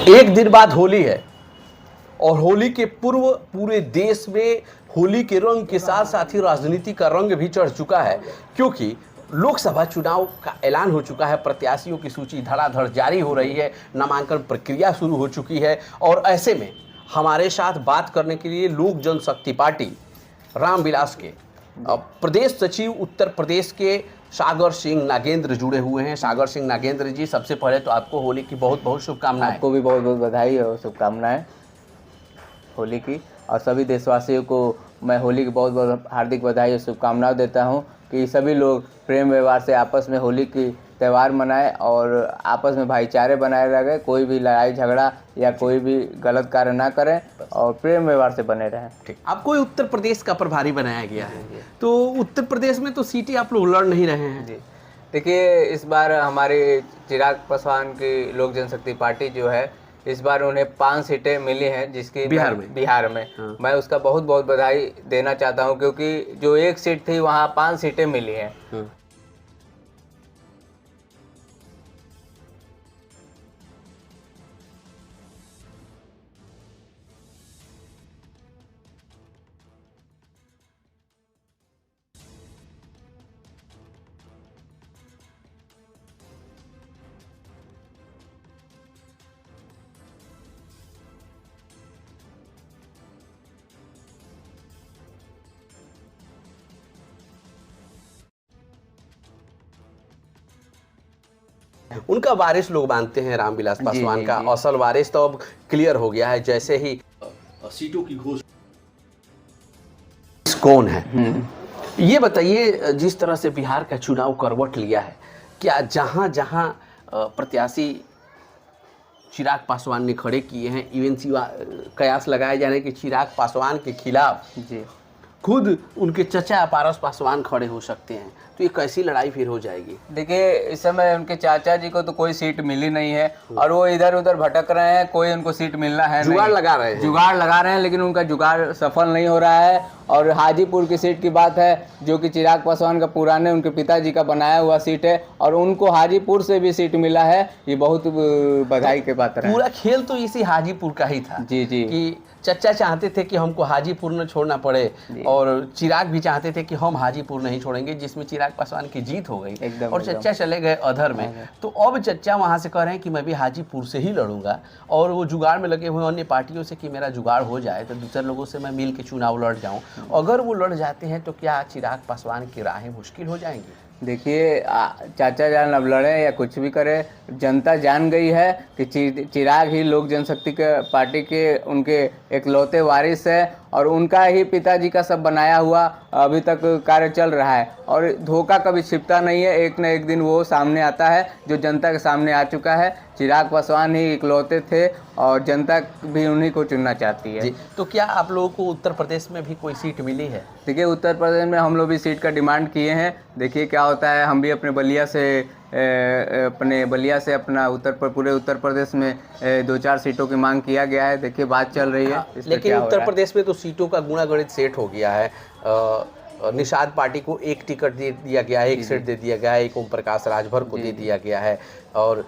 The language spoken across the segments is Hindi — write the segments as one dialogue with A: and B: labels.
A: एक दिन बाद होली है और होली के पूर्व पूरे देश में होली के रंग के साथ साथ ही राजनीति का रंग भी चढ़ चुका है, क्योंकि लोकसभा चुनाव का ऐलान हो चुका है। प्रत्याशियों की सूची धड़ाधड़ जारी हो रही है, नामांकन प्रक्रिया शुरू हो चुकी है और ऐसे में हमारे साथ बात करने के लिए लोक जनशक्ति पार्टी रामविलास के प्रदेश सचिव उत्तर प्रदेश के सागर सिंह नागेंद्र जुड़े हुए हैं। सागर सिंह नागेंद्र जी, सबसे पहले तो आपको होली की बहुत बहुत शुभकामनाएं।
B: आपको भी बहुत बहुत बधाई और शुभकामनाएं होली की, और सभी देशवासियों को मैं होली की बहुत बहुत हार्दिक बधाई और शुभकामनाएं देता हूं कि सभी लोग प्रेम व्यवहार से आपस में होली की त्यौहार मनाएं और आपस में भाईचारे बनाए रखें, कोई भी लड़ाई झगड़ा या कोई भी गलत कार्य ना करें और प्रेम व्यवहार से बने रहें।
A: ठीक, आपको उत्तर प्रदेश का प्रभारी बनाया गया है, तो उत्तर प्रदेश में तो सीटें आप लोग लड़ नहीं रहे हैं।
B: जी, देखिए, इस बार हमारे चिराग पासवान की लोक जनशक्ति पार्टी जो है, इस बार उन्हें 5 सीटें मिली हैं, जिसकी बिहार में हाँ। मैं उसका बहुत बहुत बधाई देना चाहता हूं, क्योंकि जो 1 सीट थी वहां 5 सीटें मिली हैं।
A: हाँ। उनका वारिस लोग मानते हैं रामविलास पासवान का, असल वारिस तो अब क्लियर हो गया है। जैसे ही सीटों की घोषणा कौन है, ये बताइए, जिस तरह से बिहार का चुनाव करवट लिया है, क्या जहां जहां प्रत्याशी चिराग पासवान ने खड़े किए हैं, इवन कयास लगाए जा रहे हैं कि चिराग पासवान के खिलाफ खुद उनके चचा पारस पासवान खड़े हो सकते हैं, तो ये कैसी लड़ाई फिर हो जाएगी?
B: देखिए, इस समय उनके चाचा जी को तो कोई सीट मिली नहीं है और वो इधर उधर भटक रहे हैं, कोई उनको सीट मिलना है
A: जुगाड़ लगा रहे हैं,
B: लेकिन उनका जुगाड़ सफल नहीं हो रहा है। और हाजीपुर की सीट की बात है, जो कि चिराग पासवान का पुराने उनके पिताजी का बनाया हुआ सीट है और उनको हाजीपुर से भी सीट मिला है, ये बहुत बधाई के बात है।
A: पूरा खेल तो इसी हाजीपुर का ही था।
B: जी जी,
A: कि चचा चाहते थे कि हमको हाजीपुर न छोड़ना पड़े और चिराग भी चाहते थे कि हम हाजीपुर नहीं छोड़ेंगे, जिसमें चिराग पासवान की जीत हो गई और चचा चले गए अधर में। तो अब चचा वहां से कह रहे हैं कि मैं भी हाजीपुर से ही लड़ूंगा और वो जुगाड़ में लगे हुए अन्य पार्टियों से कि मेरा जुगाड़ हो जाए तो दूसरे लोगों से मैं मिल के चुनाव लड़ जाऊं। अगर वो लड़ जाते हैं तो क्या चिराग पासवान की राहें मुश्किल हो जाएंगी?
B: देखिए, चाचा जान अब लड़े या कुछ भी करे, जनता जान गई है कि चिराग ही लोक जनशक्ति के पार्टी के उनके एकलौते वारिस है और उनका ही पिताजी का सब बनाया हुआ अभी तक कार्य चल रहा है और धोखा कभी छिपता नहीं है, एक न एक दिन वो सामने आता है, जो जनता के सामने आ चुका है। चिराग पासवान ही इकलौते थे और जनता भी उन्हीं को चुनना चाहती है।
A: जी, तो क्या आप लोगों को उत्तर प्रदेश में भी कोई सीट मिली है?
B: देखिए, उत्तर प्रदेश में हम लोग भी सीट का डिमांड किए हैं, देखिए क्या होता है। हम भी अपने बलिया से अपना पूरे उत्तर प्रदेश में 2-4 सीटों की मांग किया गया है, देखिए बात चल रही है।
A: लेकिन उत्तर प्रदेश में तो सीटों का गुणागणित सेट हो गया है। निषाद पार्टी को 1 टिकट दे दिया गया है, 1 सीट दे दिया गया है, एक ओम प्रकाश राजभर को दे दिया गया है और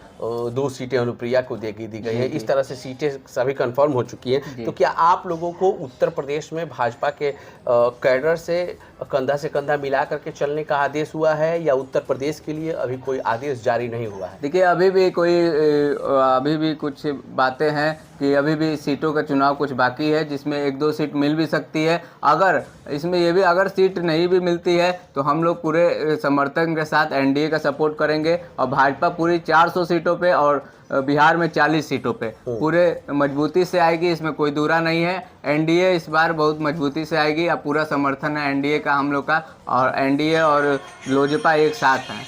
A: 2 सीटें अनुप्रिया को दी गई है। इस तरह से सीटें सभी कंफर्म हो चुकी हैं। तो क्या आप लोगों को उत्तर प्रदेश में भाजपा के कैडर से कंधा मिला करके चलने का आदेश हुआ है या उत्तर प्रदेश के लिए अभी कोई आदेश जारी नहीं हुआ है?
B: देखिए, अभी भी कुछ बातें हैं कि अभी भी सीटों का चुनाव कुछ बाकी है, जिसमें 1-2 सीट मिल भी सकती है। अगर इसमें ये भी अगर सीट नहीं भी मिलती है तो हम लोग पूरे समर्थन के साथ एनडीए का सपोर्ट करेंगे और भाजपा पूरी 400 सीटों पे और बिहार में 40 सीटों पे पूरे मजबूती से आएगी, इसमें कोई दूरा नहीं है। एनडीए इस बार बहुत मजबूती से आएगी, अब पूरा समर्थन है एनडीए का हम लोग का, और एनडीए और लोजपा एक साथ हैं।